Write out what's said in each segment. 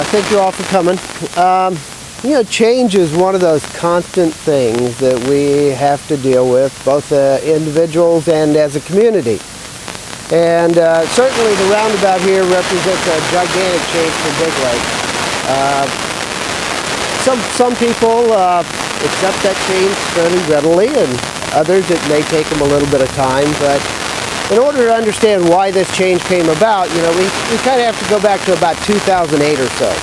Thank you all for coming. You know, change is one of those constant things that we have to deal with, both individuals and as a community. And certainly the roundabout here represents a gigantic change for Big Lake. Some people accept that change fairly readily, and others it may take them a little bit of time. But in order to understand why this change came about, you know, we kind of have to go back to about 2008 or so.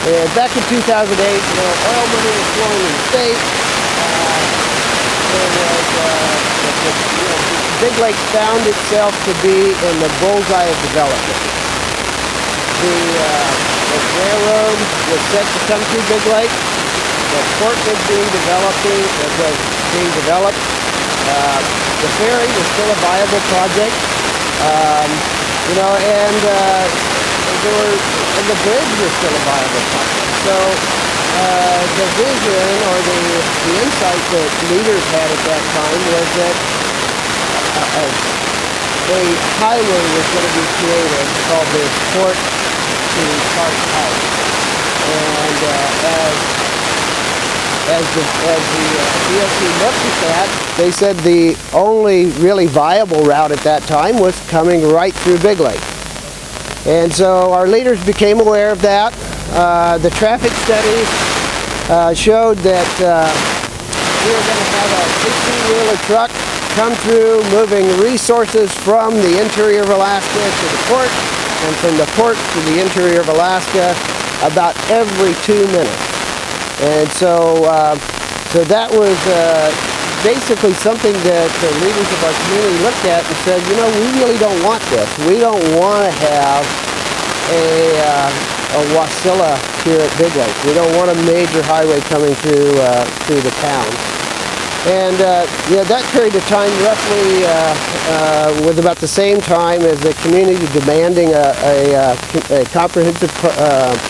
And back in 2008, you know, oil money was flowing in the state. Big Lake found itself to be in the bullseye of development. The railroad was set to come through Big Lake. The port was being developed. The ferry was still a viable project, you know, and the bridge was still a viable project. So the vision or the insight that leaders had at that time was that a highway was going to be created called the Port to Park Highway, and as the DOT looked at that, they said the only really viable route at that time was coming right through Big Lake. And so our leaders became aware of that. The traffic studies showed that we were going to have a 18-wheeler truck come through moving resources from the interior of Alaska to the port, and from the port to the interior of Alaska about every 2 minutes. And so that was basically something that the leaders of our community looked at and said, you know, we really don't want this. We don't want to have a Wasilla here at Big Lake. We don't want a major highway coming through the town. And yeah, that period of time roughly was about the same time as the community demanding a comprehensive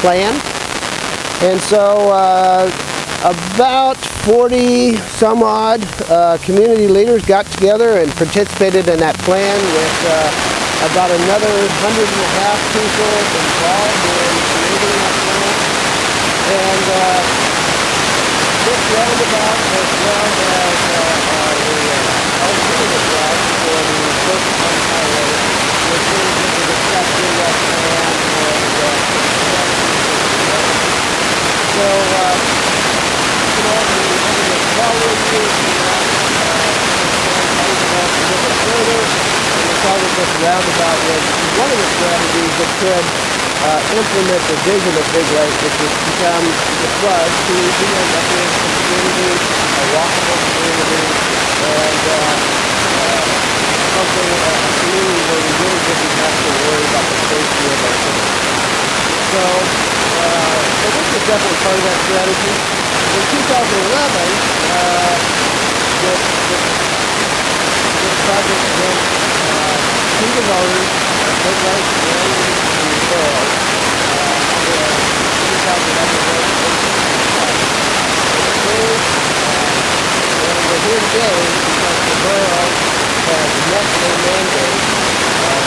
plan. And so about 40 some odd community leaders got together and participated in that plan, with about another 150 people involved in creating that plan. And this roundabout, as well as the alternative route for the Port to Park Highway, was really just a discussion of that plan and so, you know, over the following years, we further, and we saw that this roundabout was one of the strategies that could implement the vision of Big Lake, which was to become, to be a recreational community, a walkable community, and something, a community where we really didn't have to worry about the safety of our citizens. So this was definitely part of that strategy. In 2011, this project went to the voters, Big Lake and the borough, under a 2011 resolution. And we're here today because the borough has met their mandate of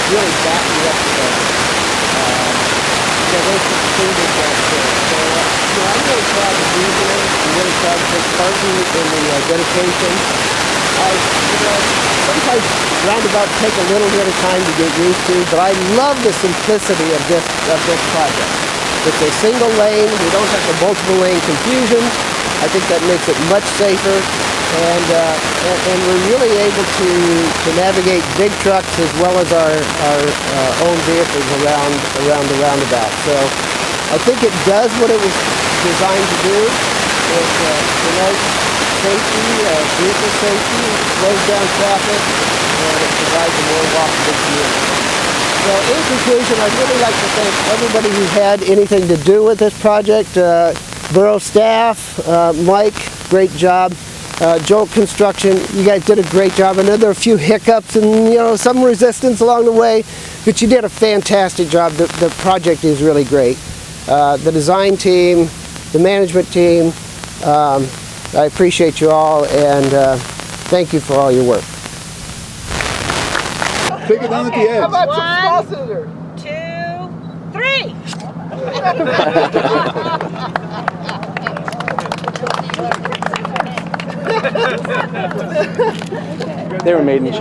really backing up the voters. So they succeeded that thing. So, you know, I'm really proud to be here. I'm really proud to take part in the dedication. You know, sometimes roundabouts take a little bit of time to get used to, but I love the simplicity of this project. It's a single lane. We don't have the multiple lane confusion. I think that makes it much safer, and we're really able to navigate big trucks as well as our own vehicles around the roundabout. So I think it does what it was designed to do. It promotes safety, vehicle safety, slows down traffic, and it provides a more walkable community. So in conclusion, I'd really like to thank everybody who had anything to do with this project. Borough staff, Mike, great job. Jolt Construction, you guys did a great job. I know there were a few hiccups and, you know, some resistance along the way, but you did a fantastic job. The project is really great. the design team, the management team. I appreciate you all, and thank you for all your work. Take it down at the edge. How about some small scissors? 2, 3. They were made in China.